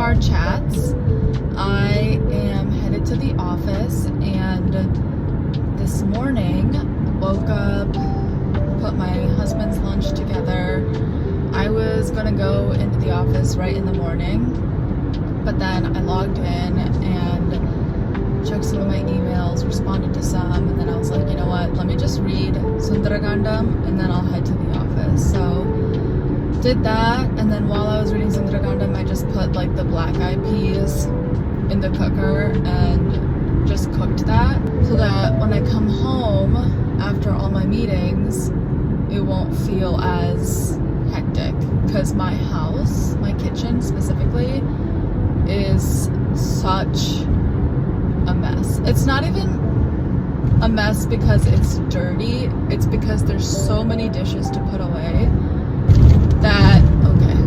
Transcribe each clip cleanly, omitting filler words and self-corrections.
our chats. I am headed to the office, and this morning woke up, put my husband's lunch together. I was gonna go into the office right in the morning, but then I logged in and checked some of my emails, responded to some, and then I was like, you know what, let me just read Sundaragandam and then I'll head to the office. So did that, and then while I was reading Sundaragandam, I just put like the black eyed peas in the cooker and just cooked that, so that when I come home after all my meetings, it won't feel as hectic, because my house, my kitchen specifically, is such a mess. It's not even a mess because it's dirty, it's because there's so many dishes to put away that, okay,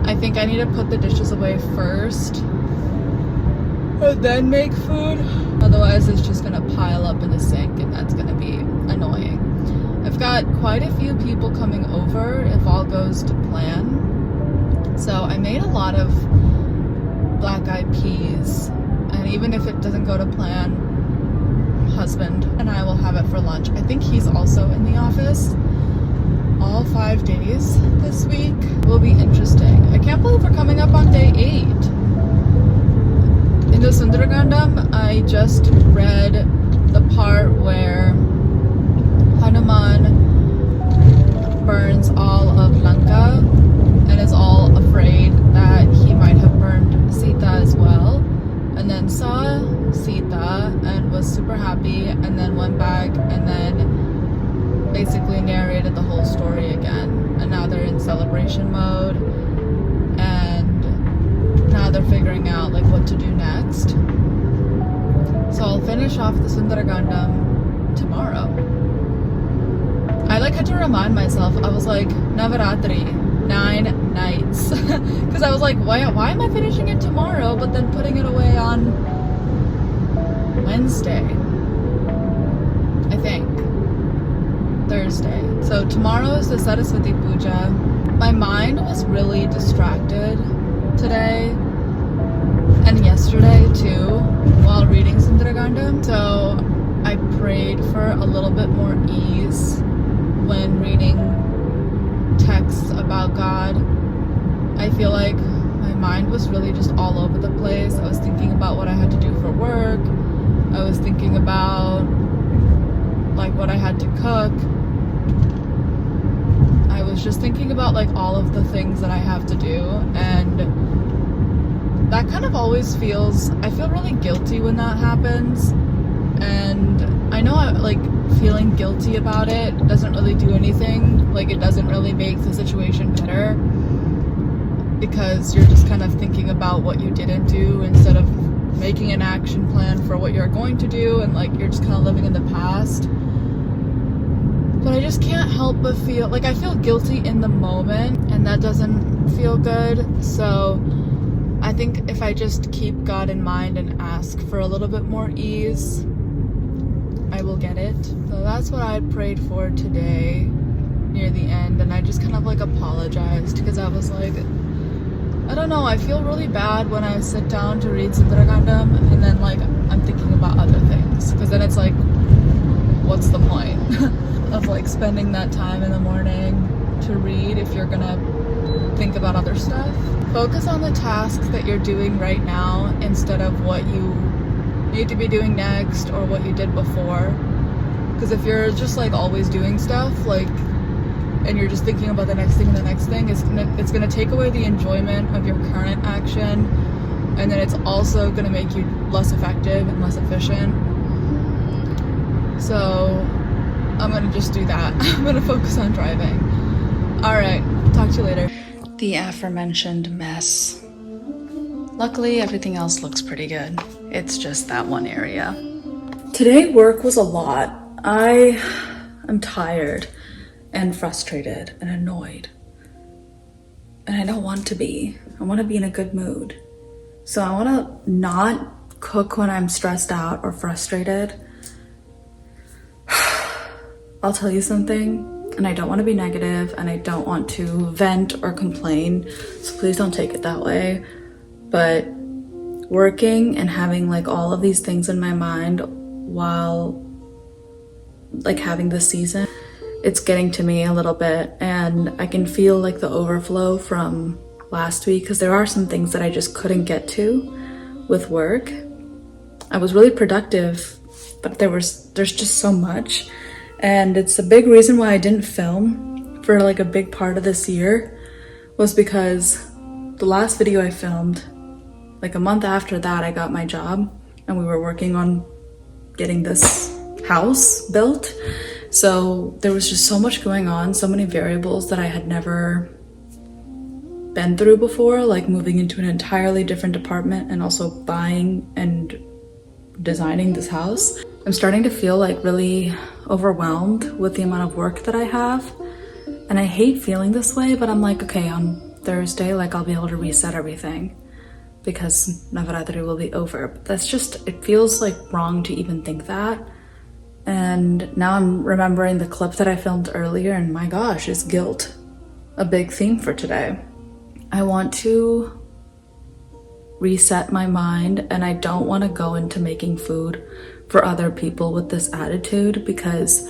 I think I need to put the dishes away first and then make food. Otherwise it's just gonna pile up in the sink and that's gonna be annoying. I've got quite a few people coming over if all goes to plan. So I made a lot of black eyed peas, and even if it doesn't go to plan, husband and I will have it for lunch. I think he's also in the office all 5 days this week. Will be interesting. I can't believe we're coming up on day 8. In the Sundaragandam, I just read the part where Hanuman burns all of Lanka and is all afraid that he might have burned Sita as well, and then saw Sita and was super happy, and then went back and then basically narrated the whole story again. And now they're in celebration mode, and now they're figuring out like what to do next. So I'll finish off the Sundaragandam tomorrow. I like had to remind myself, I was like, Navaratri, 9 nights. Because I was like, why am I finishing it tomorrow, but then putting it away on Wednesday? I think. Thursday. So tomorrow is the Saraswati Puja. My mind was really distracted today and yesterday too while reading Sundaragandam. So I prayed for a little bit more ease when reading texts about God. I feel like my mind was really just all over the place. I was thinking about what I had to do for work. I was thinking about like what I had to cook. I was just thinking about like all of the things that I have to do, and that kind of always feels, I feel really guilty when that happens. And I know like feeling guilty about it doesn't really do anything. Like it doesn't really make the situation better, because you're just kind of thinking about what you didn't do instead of making an action plan for what you're going to do, and like you're just kind of living in the past. But I just can't help but feel like I feel guilty in the moment, and that doesn't feel good. So I think if I just keep God in mind and ask for a little bit more ease, I will get it. So that's what I prayed for today near the end, and I just kind of like apologized because I was like, I don't know, I feel really bad when I sit down to read Sundaragandam and then like I'm thinking about other things, because then it's like, what's the point of like spending that time in the morning to read if you're gonna think about other stuff? Focus on the tasks that you're doing right now instead of what you need to be doing next or what you did before. Because if you're just like always doing stuff like, and you're just thinking about the next thing and the next thing, it's gonna take away the enjoyment of your current action, and then it's also gonna make you less effective and less efficient. So I'm gonna just do that. I'm gonna focus on driving. All right, talk to you later. The aforementioned mess. Luckily, everything else looks pretty good. It's just that one area. Today, work was a lot. I am tired and frustrated and annoyed. And I don't want to be. I want to be in a good mood. So I want to not cook when I'm stressed out or frustrated. I'll tell you something. and I don't want to be negative, and I don't want to vent or complain, so please don't take it that way. But working and having like all of these things in my mind while like having this season, it's getting to me a little bit, and I can feel like the overflow from last week, because there are some things that I just couldn't get to with work. I was really productive, but there's just so much, and it's a big reason why I didn't film for like a big part of this year, was because the last video I filmed, like a month after that, I got my job and we were working on getting this house built. So there was just so much going on, so many variables that I had never been through before, like moving into an entirely different department and also buying and designing this house. I'm starting to feel like really overwhelmed with the amount of work that I have. And I hate feeling this way, but I'm like, okay, on Thursday, like I'll be able to reset everything because Navaratri will be over. But that's just, it feels like wrong to even think that. And now I'm remembering the clip that I filmed earlier, and my gosh, is guilt a big theme for today? I want to reset my mind, and I don't want to go into making food for other people with this attitude, because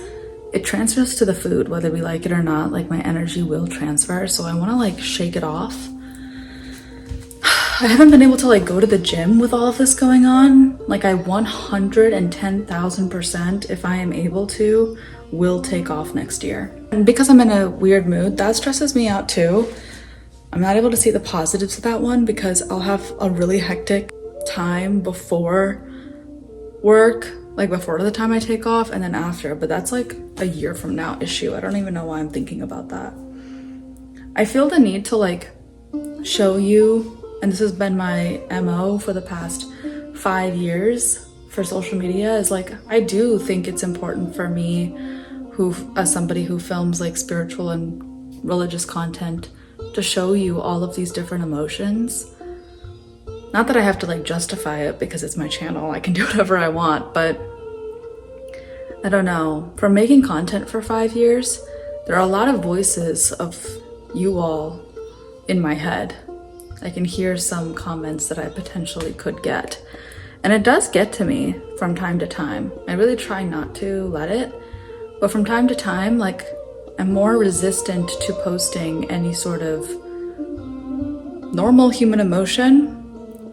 it transfers to the food whether we like it or not. Like my energy will transfer, so I want to like shake it off. I haven't been able to like go to the gym with all of this going on. Like I 110,000%, if I am able to, will take off next year. And because I'm in a weird mood, that stresses me out too. I'm not able to see the positives of that one because I'll have a really hectic time before work, like before the time I take off, and then after, but that's like a year from now issue. I don't even know why I'm thinking about that. I feel the need to like show you, and this has been my MO for the past 5 years for social media, is like, I do think it's important for me, as somebody who films like spiritual and religious content, to show you all of these different emotions. Not that I have to like justify it because it's my channel, I can do whatever I want, but I don't know. From making content for 5 years, there are a lot of voices of you all in my head. I can hear some comments that I potentially could get. And it does get to me from time to time. I really try not to let it, but from time to time, like, I'm more resistant to posting any sort of normal human emotion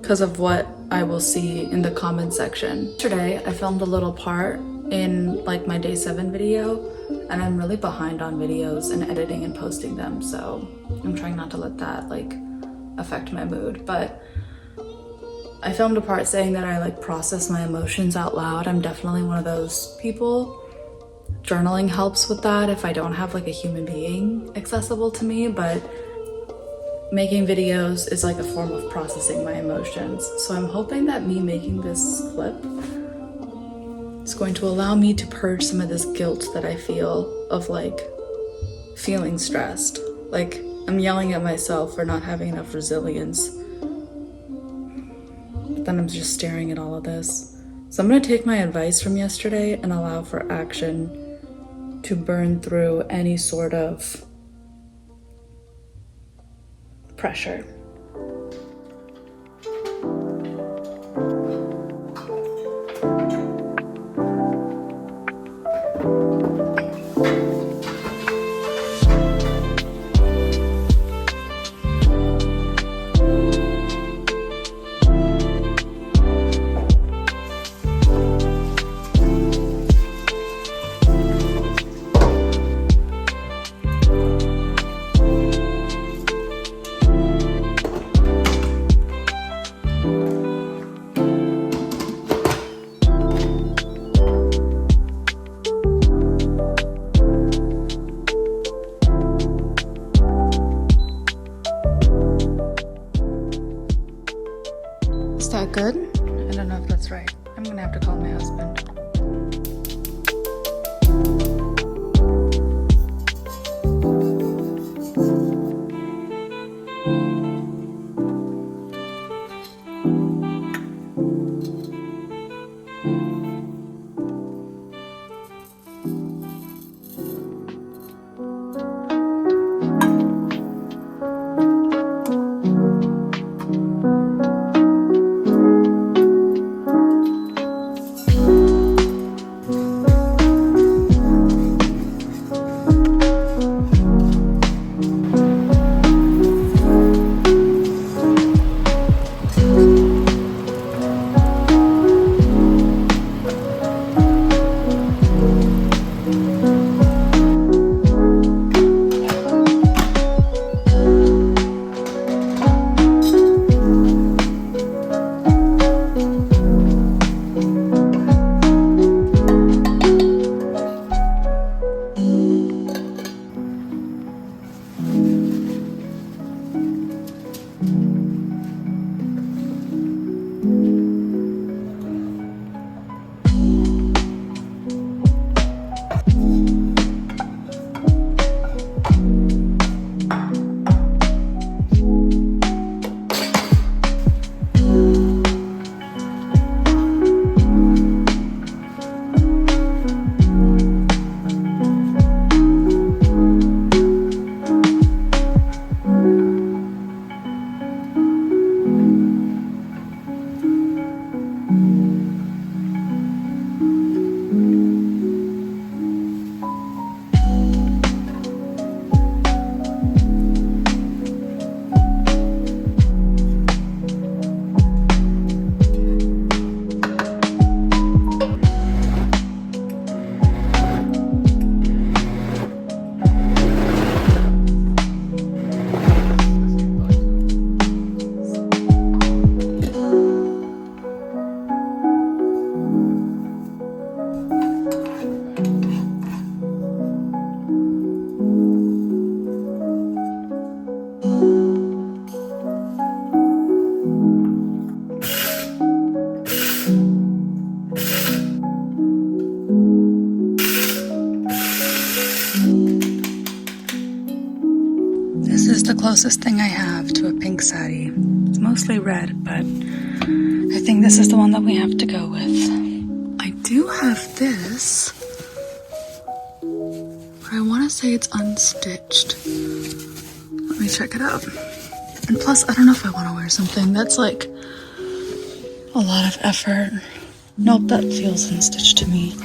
because of what I will see in the comment section. Yesterday, I filmed a little part in like my day 7 video, and I'm really behind on videos and editing and posting them, so I'm trying not to let that like affect my mood. But I filmed a part saying that I like process my emotions out loud. I'm definitely one of those people. Journaling helps with that if I don't have like a human being accessible to me, but making videos is like a form of processing my emotions. So I'm hoping that me making this clip is going to allow me to purge some of this guilt that I feel of like feeling stressed. Like I'm yelling at myself for not having enough resilience. But then I'm just staring at all of this. So I'm gonna take my advice from yesterday and allow for action to burn through any sort of pressure. Is that good? I don't know if that's right. I'm gonna have to call my husband. closest thing I have to a pink sari. It's mostly red, but I think this is the one that we have to go with. I do have this, but I want to say it's unstitched. Let me check it out. And plus, I don't know if I want to wear something that's like a lot of effort. Nope, that feels unstitched to me.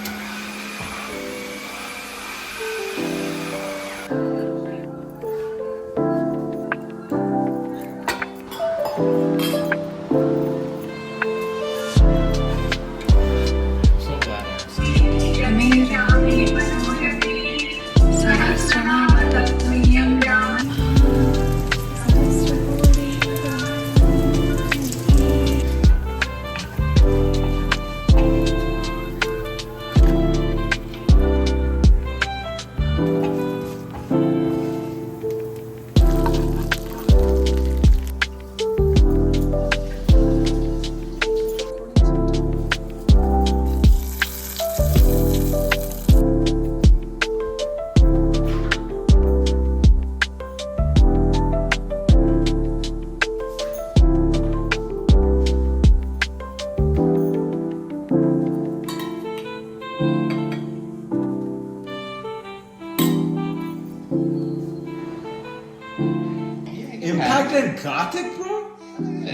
Impacted Gothic, bro?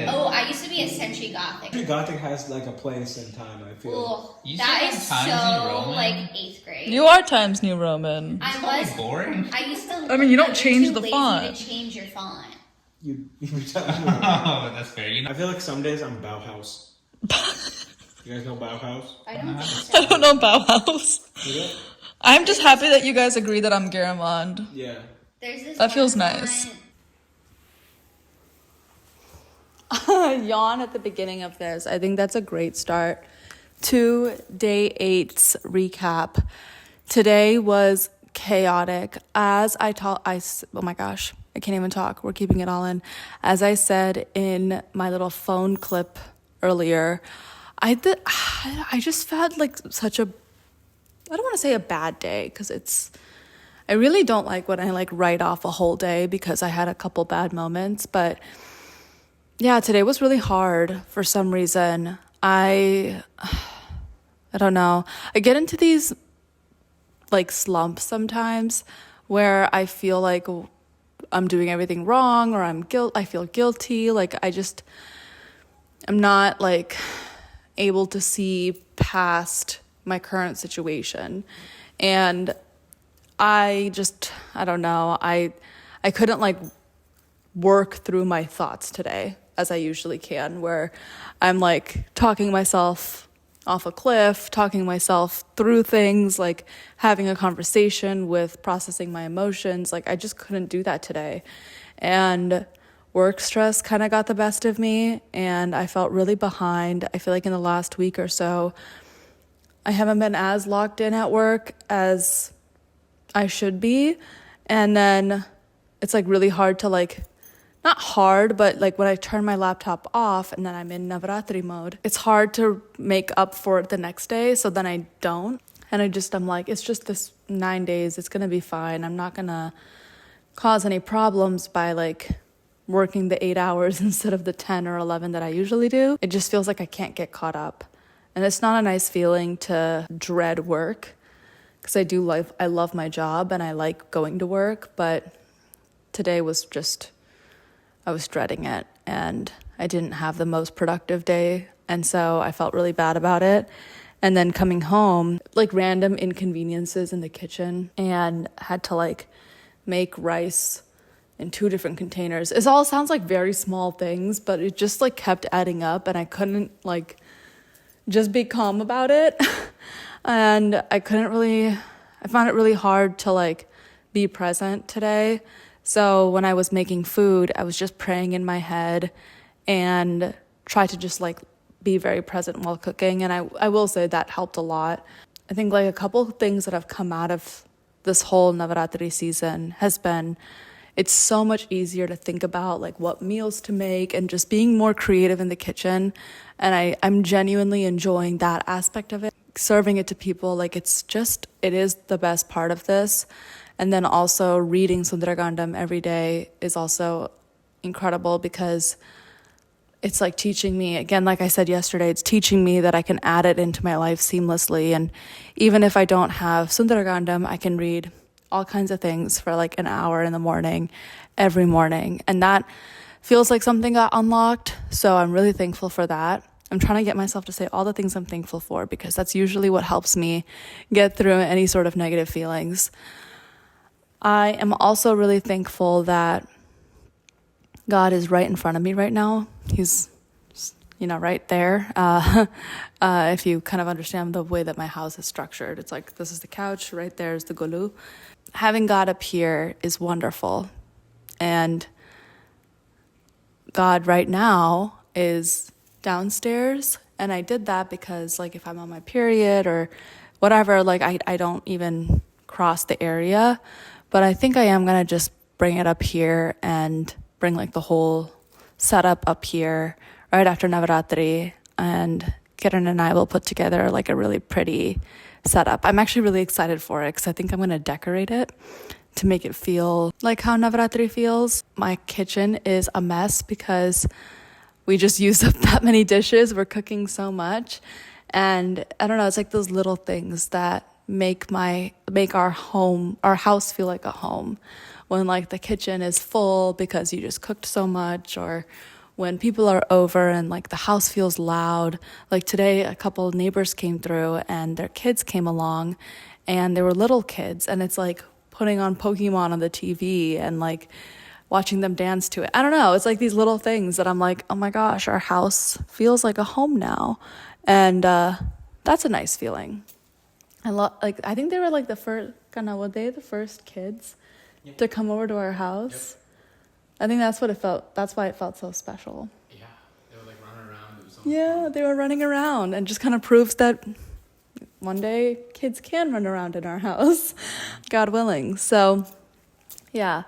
Oh, I used to be a Century Gothic. Gothic has like a place in time, I feel. Ugh, that is so like 8th grade. You are Times New Roman. I was boring. I used to. I mean, you don't change too the lazy font. To change your font. You Oh, that's fair. You know, I feel like some days I'm Bauhaus. You guys know Bauhaus? I don't think I so. don't know Bauhaus. Yeah. I'm just happy that you guys agree that I'm Garamond. Yeah. There's this That feels one nice. font- Yawn at the beginning of this. I think that's a great start to day 8's recap. Today was chaotic. As oh my gosh, I can't even talk. We're keeping it all in. As I said in my little phone clip earlier, I just felt like such a, I don't want to say a bad day, because I really don't like when I like write off a whole day because I had a couple bad moments, but yeah, today was really hard for some reason. I don't know. I get into these like slumps sometimes where I feel like I'm doing everything wrong, or I feel guilty. Like I'm not like able to see past my current situation. And I don't know. I couldn't like work through my thoughts today as I usually can, where I'm like talking myself off a cliff, talking myself through things, like having a conversation with processing my emotions. Like I just couldn't do that today. And work stress kind of got the best of me, and I felt really behind. I feel like in the last week or so, I haven't been as locked in at work as I should be. And then it's like really hard to like, not hard, but like when I turn my laptop off and then I'm in Navaratri mode, it's hard to make up for it the next day. So then I don't. And I'm like, it's just this 9 days. It's going to be fine. I'm not going to cause any problems by like working the 8 hours instead of the 10 or 11 that I usually do. It just feels like I can't get caught up. And it's not a nice feeling to dread work, because I love my job and I like going to work. But today was just, I was dreading it, and I didn't have the most productive day, and so I felt really bad about it. And then coming home, like random inconveniences in the kitchen, and had to like make rice in 2 different containers. It all sounds like very small things, but it just like kept adding up, and I couldn't like just be calm about it. And I found it really hard to like be present today. So when I was making food, I was just praying in my head and tried to just like be very present while cooking. And I will say that helped a lot. I think like a couple of things that have come out of this whole Navaratri season has been, it's so much easier to think about like what meals to make and just being more creative in the kitchen. And I'm genuinely enjoying that aspect of it. Serving it to people, like it is the best part of this. And then also reading Sundaragandam every day is also incredible because it's like teaching me, again, like I said yesterday, it's teaching me that I can add it into my life seamlessly. And even if I don't have Sundaragandam, I can read all kinds of things for like an hour in the morning, every morning. And that feels like something got unlocked. So I'm really thankful for that. I'm trying to get myself to say all the things I'm thankful for because that's usually what helps me get through any sort of negative feelings. I am also really thankful that God is right in front of me right now. He's, right there. If you kind of understand the way that my house is structured, it's like this is the couch, right there is the golu. Having God up here is wonderful. And God right now is downstairs. And I did that because like if I'm on my period or whatever, like I don't even cross the area. But I think I am going to just bring it up here and bring like the whole setup up here right after Navaratri, and Kiran and I will put together like a really pretty setup. I'm actually really excited for it because I think I'm going to decorate it to make it feel like how Navaratri feels. My kitchen is a mess because we just used up that many dishes. We're cooking so much. And I don't know, it's like those little things that make our house feel like a home. When like the kitchen is full because you just cooked so much, or when people are over and like the house feels loud. Like today, a couple of neighbors came through and their kids came along and they were little kids, and it's like putting on Pokemon on the TV and like watching them dance to it. I don't know. It's like these little things that I'm like, oh my gosh, our house feels like a home now. And that's a nice feeling. I think they were like the first kids to come over to our house. Yep. I think that's what it felt. That's why it felt so special. Yeah, they were like running around. It was so fun. They were running around, and just kind of proves that one day kids can run around in our house, God willing. So, yeah,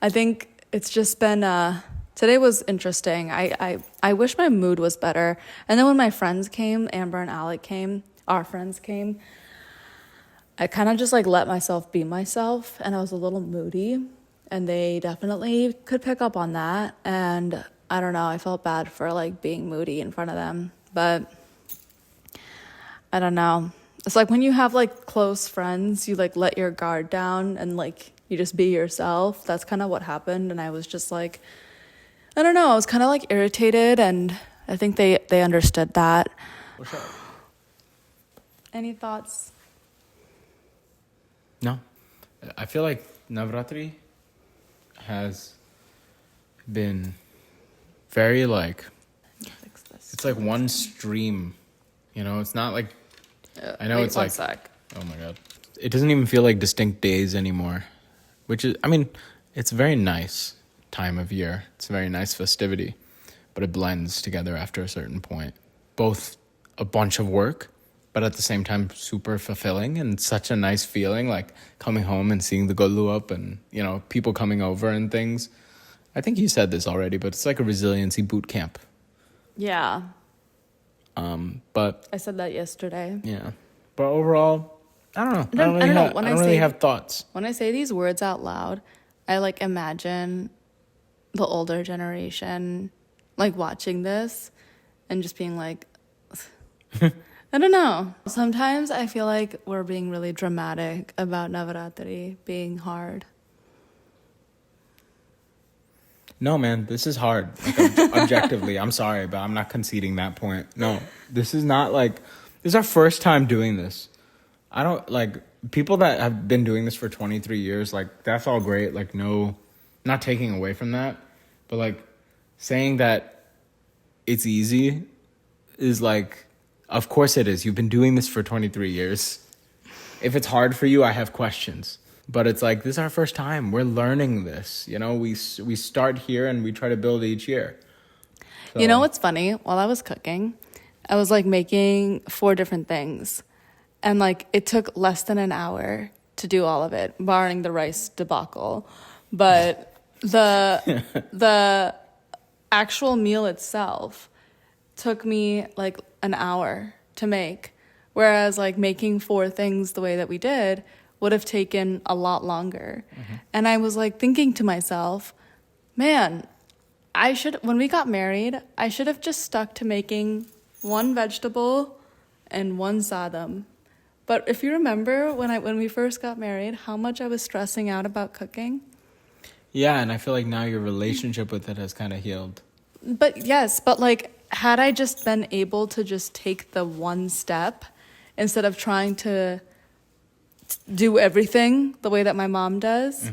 I think it's just been. Today was interesting. I wish my mood was better. And then when my friends came, Amber and Alec came, our friends came, I kind of just like let myself be myself, and I was a little moody, and they definitely could pick up on that. And I don't know, I felt bad for like being moody in front of them, but I don't know. It's like when you have like close friends, you like let your guard down and like you just be yourself. That's kind of what happened. And I was just like, I don't know, I was kind of like irritated, and I think they understood that. What's up? Any thoughts? No. I feel like Navaratri has been very like, it's like one stream, it's not like, I know it's like, sec. Oh my God. It doesn't even feel like distinct days anymore, which is, it's a very nice time of year. It's a very nice festivity, but it blends together after a certain point. Both a bunch of work, but at the same time, super fulfilling and such a nice feeling, like coming home and seeing the golu up and, people coming over and things. I think you said this already, but it's like a resiliency boot camp. Yeah. But I said that yesterday. Yeah. But overall, I don't know. I don't know. I don't really have thoughts. When I say these words out loud, I like imagine the older generation like watching this and just being like, I don't know. Sometimes I feel like we're being really dramatic about Navaratri being hard. No, man, this is hard. Like, objectively, I'm sorry, but I'm not conceding that point. No, this is not like, this is our first time doing this. I don't, like, people that have been doing this for 23 years, like, that's all great. Like, no, not taking away from that. But, like, saying that it's easy is like, of course it is. You've been doing this for 23 years. If it's hard for you, I have questions. But it's like, this is our first time. We're learning this. We start here and we try to build each year. So. You know what's funny? While I was cooking, I was like making 4 different things. And like it took less than an hour to do all of it, barring the rice debacle. But the actual meal itself took me like an hour to make. Whereas like making 4 things the way that we did would have taken a lot longer. And I was like thinking to myself, man, when we got married, I should have just stuck to making one vegetable and one sadam. But if you remember when we first got married, how much I was stressing out about cooking. Yeah, and I feel like now your relationship with it has kind of healed. But yes, but like, had I just been able to just take the one step instead of trying to do everything the way that my mom does,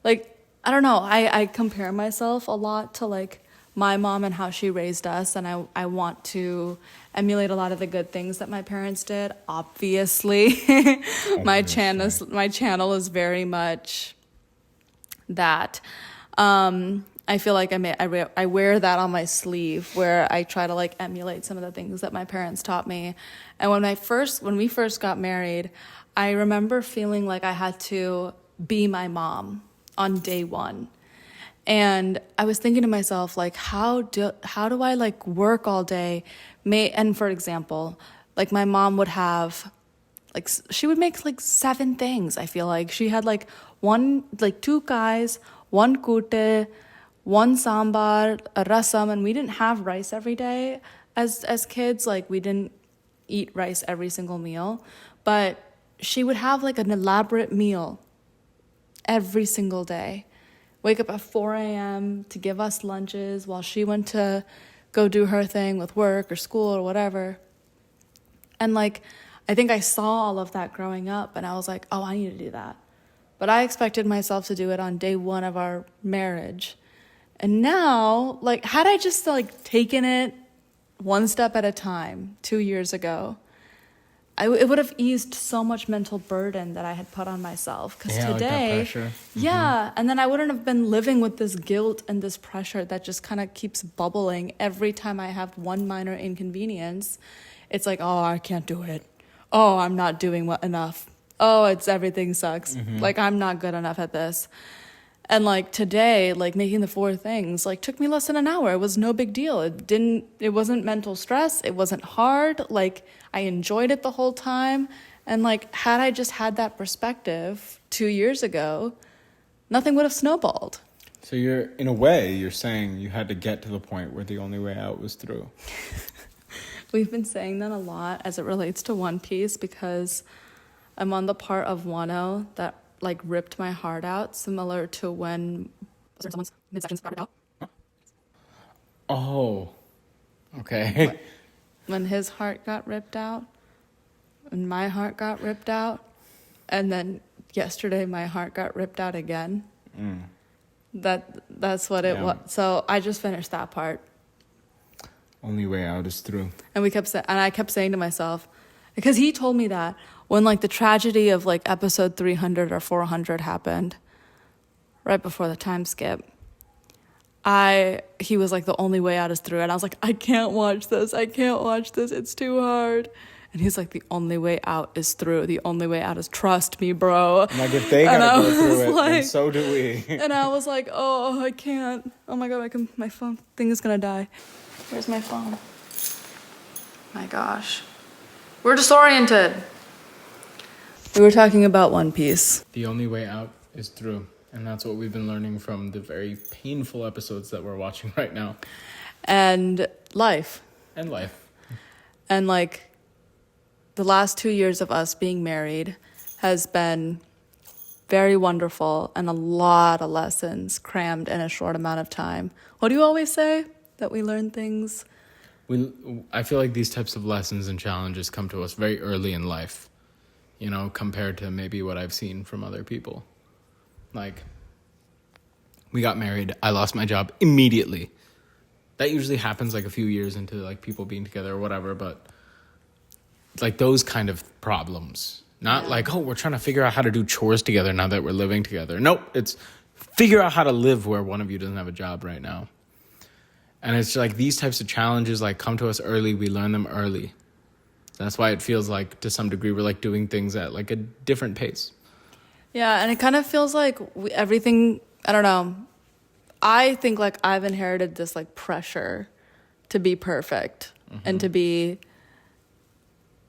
like, I don't know, I compare myself a lot to like my mom and how she raised us, and I want to emulate a lot of the good things that my parents did. Obviously, my channel is very much that. I feel like I wear that on my sleeve, where I try to like emulate some of the things that my parents taught me. And when we first got married, I remember feeling like I had to be my mom on day one. And I was thinking to myself, like, how do I like work all day? And for example, like my mom would have, like, she would make like 7 things. I feel like she had like 2 guys, 1 kute, 1 sambar, a rasam, and we didn't have rice every day as kids. Like, we didn't eat rice every single meal, but she would have like an elaborate meal every single day. Wake up at 4 a.m. to give us lunches while she went to go do her thing with work or school or whatever. And like, I think I saw all of that growing up, and I was like, oh, I need to do that. But I expected myself to do it on day 1 of our marriage. And now, like, had I just like taken it one step at a time 2 years ago, it would have eased so much mental burden that I had put on myself. Because today, like that pressure. Yeah, and then I wouldn't have been living with this guilt and this pressure that just kind of keeps bubbling every time I have one minor inconvenience. It's like, oh, I can't do it. Oh, I'm not doing enough. Oh, everything sucks. Like, I'm not good enough at this. And like today, like making the 4 things, like took me less than an hour. It was no big deal. It wasn't mental stress. It wasn't hard. Like, I enjoyed it the whole time. And like, had I just had that perspective 2 years ago, nothing would have snowballed. So in a way, you're saying you had to get to the point where the only way out was through. We've been saying that a lot as it relates to One Piece, because I'm on the part of Wano that like ripped my heart out, similar to when someone's midsection started out. Oh, okay. When his heart got ripped out, and my heart got ripped out, and then yesterday my heart got ripped out again. That's what it was. So I just finished that part. Only way out is through. And I kept saying to myself, because he told me that when like the tragedy of like episode 300 or 400 happened, right before the time skip, he was like, the only way out is through. And I was like, I can't watch this. It's too hard. And he's like, the only way out is through. The only way out is trust me, bro. I'm like, if they gotta go through it, then so do we. And I was like, oh, I can't. Oh my God, my phone thing is gonna die. Where's my phone? My gosh. We're disoriented. We were talking about One Piece. The only way out is through. And that's what we've been learning from the very painful episodes that we're watching right now. And life. And life. And like, the last 2 years of us being married has been very wonderful, and a lot of lessons crammed in a short amount of time. What do you always say? That we learn things? I feel like these types of lessons and challenges come to us very early in life, you know, compared to maybe what I've seen from other people. Like, we got married, I lost my job immediately. That usually happens like a few years into like people being together or whatever, but like those kind of problems. Not like, oh, we're trying to figure out how to do chores together now that we're living together. Nope, it's figure out how to live where one of you doesn't have a job right now. And it's like these types of challenges like come to us early. We learn them early. That's why it feels like to some degree we're like doing things at like a different pace. Yeah, and it kind of feels like everything, I don't know. I think like I've inherited this like pressure to be perfect and to be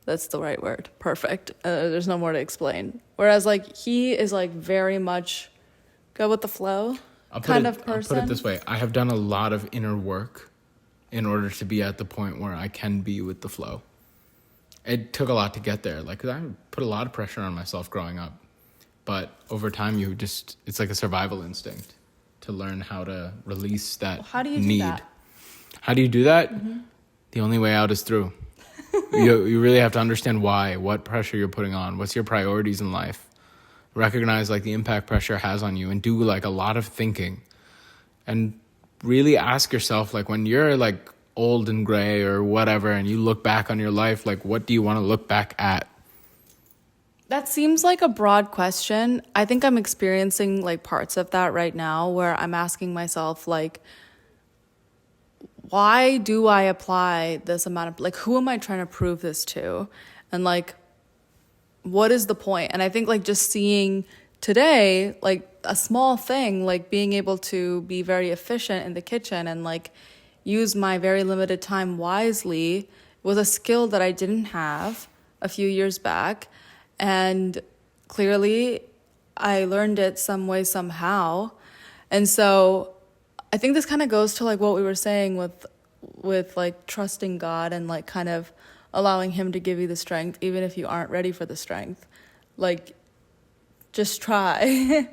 That's the right word. Perfect. There's no more to explain. Whereas like he is like very much go with the flow kind of person. I'll put it this way. I have done a lot of inner work in order to be at the point where I can be with the flow. It took a lot to get there. Like, I put a lot of pressure on myself growing up. But over time, it's like a survival instinct to learn how to release that need. How do you do that? How do you do that? Mm-hmm. The only way out is through. You really have to understand why, what pressure you're putting on, what's your priorities in life. Recognize like the impact pressure has on you and do like a lot of thinking. And really ask yourself, like, when you're like old and gray or whatever and you look back on your life, like, what do you want to look back at? That seems like a broad question. I think I'm experiencing like parts of that right now where I'm asking myself like, why do I apply this amount of, like, who am I trying to prove this to? And like, what is the point? And I think like just seeing today, like a small thing, like being able to be very efficient in the kitchen and like use my very limited time wisely was a skill that I didn't have a few years back. And clearly I learned it some way, somehow. And so I think this kind of goes to like what we were saying with like trusting God and like kind of allowing him to give you the strength, even if you aren't ready for the strength. Like, just try.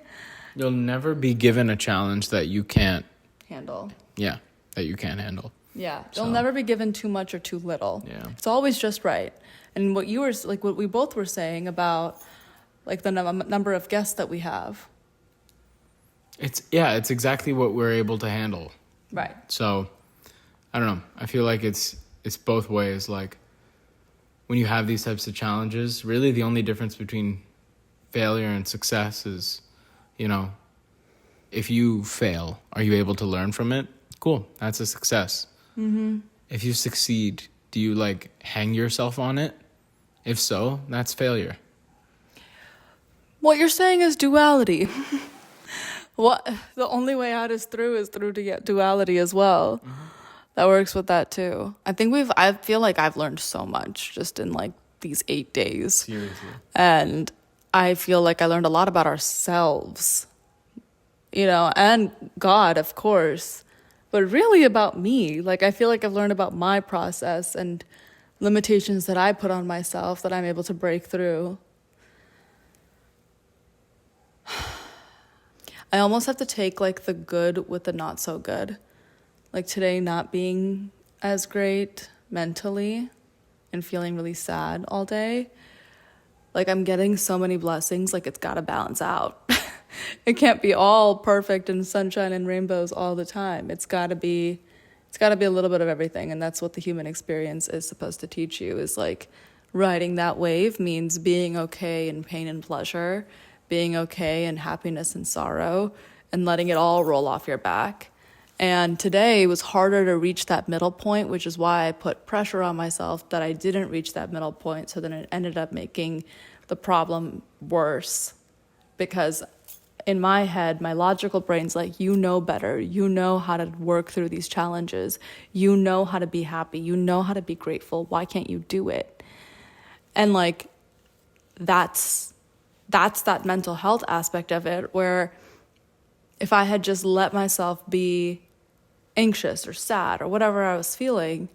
You'll never be given a challenge that you can't handle. Yeah, that you can't handle. Yeah, you'll never be given too much or too little. Yeah. It's always just right. And what you were, like what we both were saying about like the number of guests that we have. It's exactly what we're able to handle. Right. So, I don't know. I feel like it's both ways. Like, when you have these types of challenges, really the only difference between failure and success is, you know, if you fail, are you able to learn from it? Cool. That's a success. Mm-hmm. If you succeed, do you like hang yourself on it? If so, that's failure. What you're saying is duality. What the only way out is through to get duality as well. Mm-hmm. That works with that too. I feel like I've learned so much just in like these 8 days. Seriously. And I feel like I learned a lot about ourselves, you know, and God, of course, but really about me. Like, I feel like I've learned about my process and limitations that I put on myself that I'm able to break through. I almost have to take like the good with the not so good. Like today not being as great mentally and feeling really sad all day. Like, I'm getting so many blessings, like it's gotta balance out. It can't be all perfect and sunshine and rainbows all the time. It's gotta be a little bit of everything, and that's what the human experience is supposed to teach you, is like riding that wave means being okay in pain and pleasure, being okay in happiness and sorrow, and letting it all roll off your back. And today it was harder to reach that middle point, which is why I put pressure on myself that I didn't reach that middle point. So then it ended up making the problem worse, because in my head, my logical brain's like, you know better. You know how to work through these challenges. You know how to be happy. You know how to be grateful. Why can't you do it? And like, that's that mental health aspect of it, where if I had just let myself be anxious or sad or whatever I was feeling,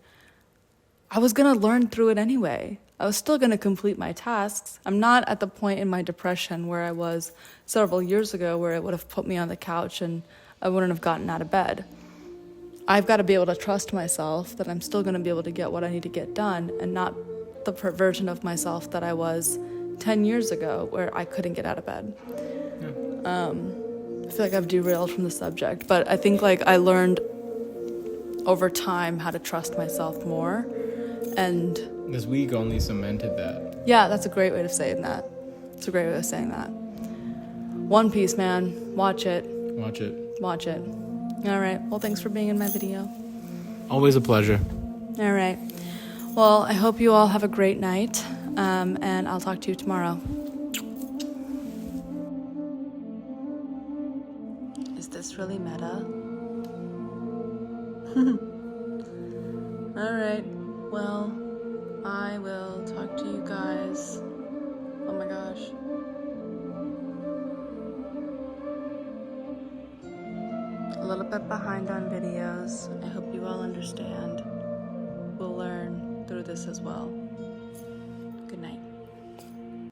I was going to learn through it anyway. I was still going to complete my tasks. I'm not at the point in my depression where I was several years ago, where it would have put me on the couch and I wouldn't have gotten out of bed. I've got to be able to trust myself that I'm still going to be able to get what I need to get done, and not the version of myself that I was 10 years ago where I couldn't get out of bed. Yeah. I feel like I've derailed from the subject, but I think like I learned over time how to trust myself more. And this week only cemented that. Yeah, that's a great way of saying that. It's a great way of saying that. One Piece, man. Watch it. Watch it. Watch it. All right. Well, thanks for being in my video. Always a pleasure. All right. Well, I hope you all have a great night, and I'll talk to you tomorrow. Is this really meta? All right. Well, I will talk to you guys. Oh my gosh. A little bit behind on videos. I hope you all understand. We'll learn through this as well.